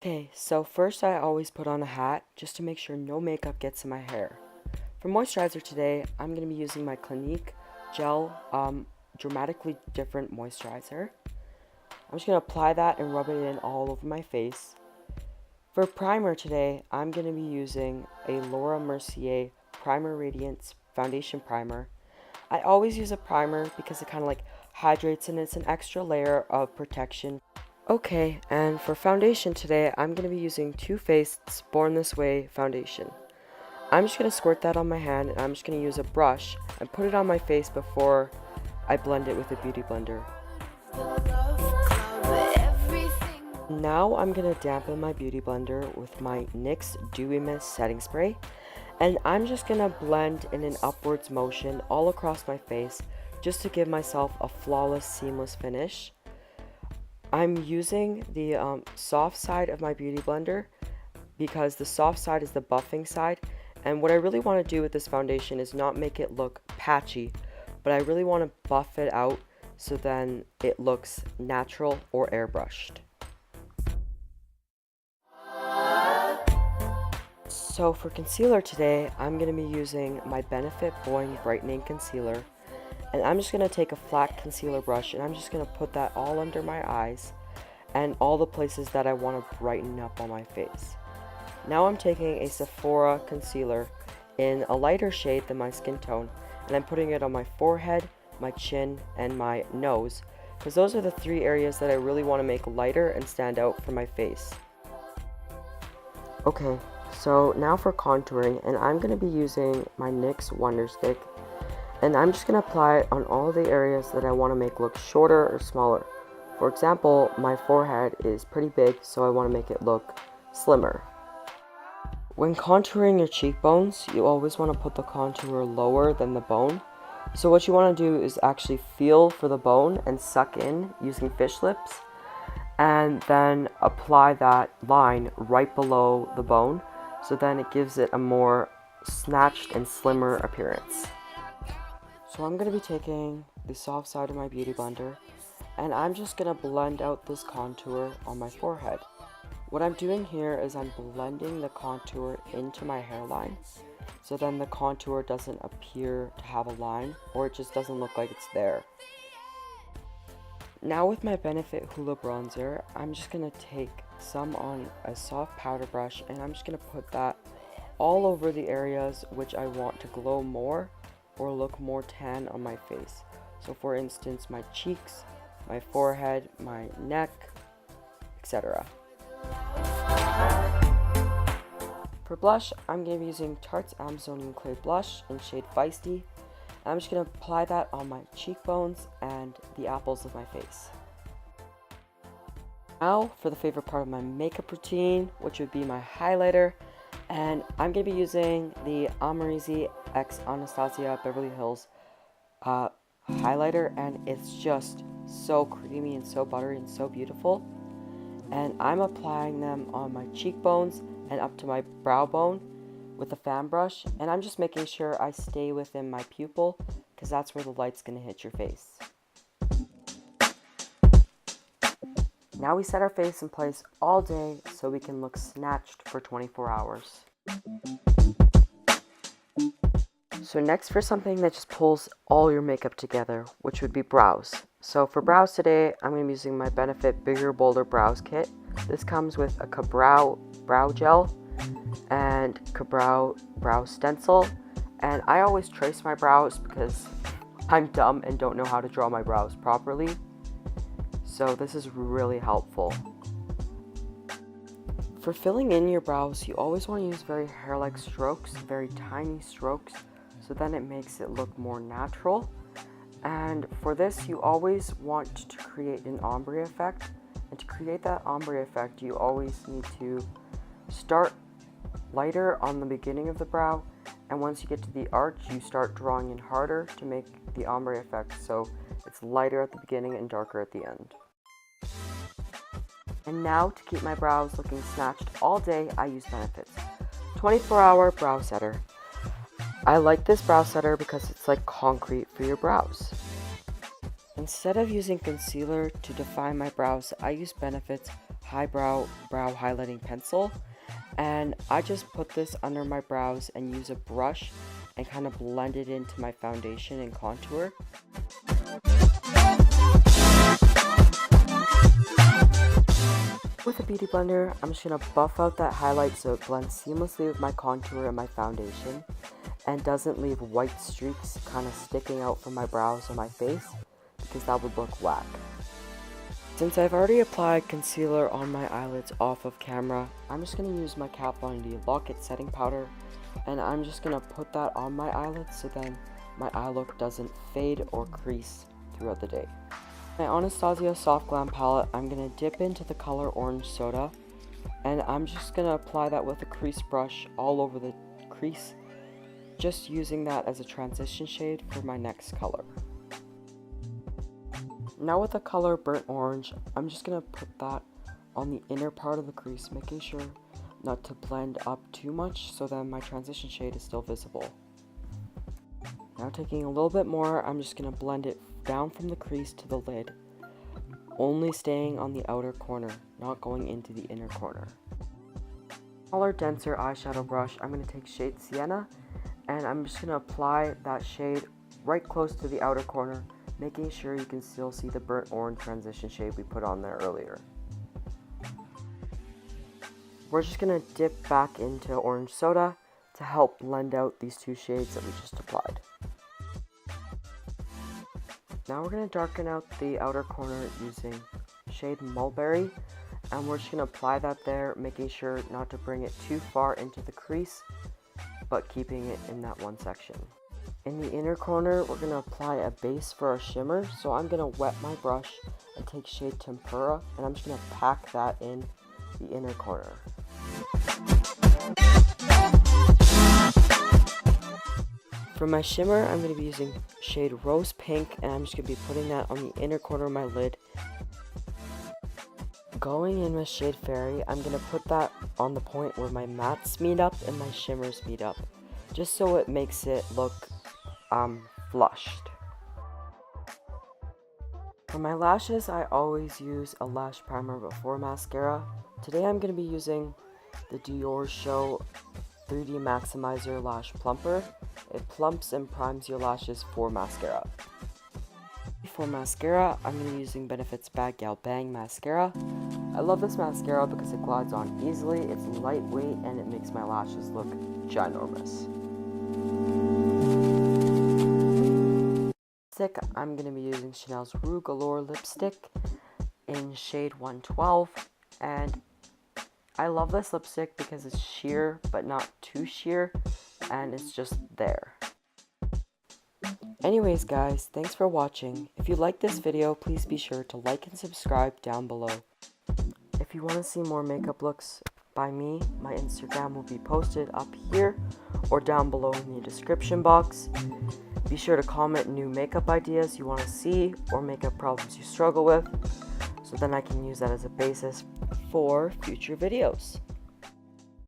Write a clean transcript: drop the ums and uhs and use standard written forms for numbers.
Okay, so first I always put on a hat just to make sure no makeup gets in my hair. For moisturizer today, I'm going to be using my Clinique Gel Dramatically Different Moisturizer. I'm just going to apply that and rub it in all over my face. For primer today, I'm going to be using a Laura Mercier Primer Radiance Foundation Primer. I always use a primer because it kind of like hydrates and it's an extra layer of protection. Okay, and for foundation today, I'm going to be using Too Faced's Born This Way foundation. I'm just going to squirt that on my hand and I'm just going to use a brush and put it on my face before I blend it with a beauty blender. Now I'm going to dampen my beauty blender with my NYX Dewy Mist setting spray, and I'm just going to blend in an upwards motion all across my face just to give myself a flawless, seamless finish. I'm using the soft side of my beauty blender because the soft side is the buffing side, and what I really want to do with this foundation is not make it look patchy, but I really want to buff it out so then it looks natural or airbrushed. So for concealer today, I'm going to be using my Benefit Boing Brightening Concealer. And I'm just going to take a flat concealer brush and I'm just going to put that all under my eyes and all the places that I want to brighten up on my face. Now I'm taking a Sephora concealer in a lighter shade than my skin tone, and I'm putting it on my forehead, my chin, and my nose, because those are the three areas that I really want to make lighter and stand out for my face. Okay, so now for contouring, and I'm going to be using my NYX Wonder Stick, and I'm just going to apply it on all the areas that I want to make look shorter or smaller. For example, my forehead is pretty big, so I want to make it look slimmer. When contouring your cheekbones, you always want to put the contour lower than the bone. So what you want to do is actually feel for the bone and suck in using fish lips, and then apply that line right below the bone, so then it gives it a more snatched and slimmer appearance. So I'm going to be taking the soft side of my beauty blender and I'm just going to blend out this contour on my forehead. What I'm doing here is I'm blending the contour into my hairline, so then the contour doesn't appear to have a line, or it just doesn't look like it's there. Now with my Benefit Hoola bronzer, I'm just going to take some on a soft powder brush and I'm just going to put that all over the areas which I want to glow more or look more tan on my face. So for instance, my cheeks, my forehead, my neck, etc. For blush, I'm going to be using Tarte's Amazonian Clay Blush in shade Feisty. I'm just going to apply that on my cheekbones and the apples of my face. Now for the favorite part of my makeup routine, which would be my highlighter. And I'm going to be using the Amarizi X Anastasia Beverly Hills highlighter, and it's just so creamy and so buttery and so beautiful. And I'm applying them on my cheekbones and up to my brow bone with a fan brush, and I'm just making sure I stay within my pupil because that's where the light's going to hit your face. Now we set our face in place all day so we can look snatched for 24 hours. So next, for something that just pulls all your makeup together, which would be brows. So for brows today, I'm going to be using my Benefit Bigger Bolder Brows Kit. This comes with a Ka-Brow Brow Gel and Ka-Brow Brow Stencil. And I always trace my brows because I'm dumb and don't know how to draw my brows properly. So this is really helpful. For filling in your brows, you always want to use very hair-like strokes, very tiny strokes, so then it makes it look more natural. And for this, you always want to create an ombre effect. And to create that ombre effect, you always need to start lighter on the beginning of the brow, and once you get to the arch, you start drawing in harder to make the ombre effect, so it's lighter at the beginning and darker at the end. And now, to keep my brows looking snatched all day, I use Benefit's 24-hour brow setter. I like this brow setter because it's like concrete for your brows. Instead of using concealer to define my brows, I use Benefit's highbrow brow highlighting pencil, and I just put this under my brows and use a brush and kind of blend it into my foundation and contour. With a beauty blender, I'm just going to buff out that highlight so it blends seamlessly with my contour and my foundation and doesn't leave white streaks kind of sticking out from my brows or my face, because that would look whack. Since I've already applied concealer on my eyelids off of camera, I'm just going to use my Kat Von D Lock It setting powder, and I'm just going to put that on my eyelids so then my eye look doesn't fade or crease throughout the day. My Anastasia Soft Glam palette, I'm going to dip into the color Orange Soda, and I'm just going to apply that with a crease brush all over the crease, just using that as a transition shade for my next color. Now with the color Burnt Orange, I'm just going to put that on the inner part of the crease, making sure not to blend up too much so then my transition shade is still visible. Now taking a little bit more, I'm just going to blend it down from the crease to the lid, only staying on the outer corner, not going into the inner corner. Smaller, denser eyeshadow brush, I'm going to take shade Sienna, and I'm just going to apply that shade right close to the outer corner, making sure you can still see the burnt orange transition shade we put on there earlier. We're just going to dip back into Orange Soda to help blend out these two shades that we just applied. Now we're going to darken out the outer corner using shade Mulberry, and we're just going to apply that there, making sure not to bring it too far into the crease, but keeping it in that one section. In the inner corner, we're going to apply a base for our shimmer, so I'm going to wet my brush and take shade Tempura, and I'm just going to pack that in the inner corner. For my shimmer, I'm going to be using shade Rose Pink, and I'm just going to be putting that on the inner corner of my lid. Going in with shade Fairy, I'm going to put that on the point where my mattes meet up and my shimmers meet up, just so it makes it look flushed. For my lashes, I always use a lash primer before mascara. Today I'm going to be using the Dior Show 3D Maximizer Lash Plumper. It plumps and primes your lashes for mascara. For mascara, I'm going to be using Benefit's Bad Gal Bang Mascara. I love this mascara because it glides on easily, it's lightweight, and it makes my lashes look ginormous. Lipstick, I'm going to be using Chanel's Rouge Galore lipstick in shade 112, and I love this lipstick because it's sheer but not too sheer, and it's just there. Anyways guys, thanks for watching. If you like this video, please be sure to like and subscribe down below. If you want to see more makeup looks by me, my Instagram will be posted up here or down below in the description box. Be sure to comment new makeup ideas you want to see or makeup problems you struggle with, so then I can use that as a basis for future videos.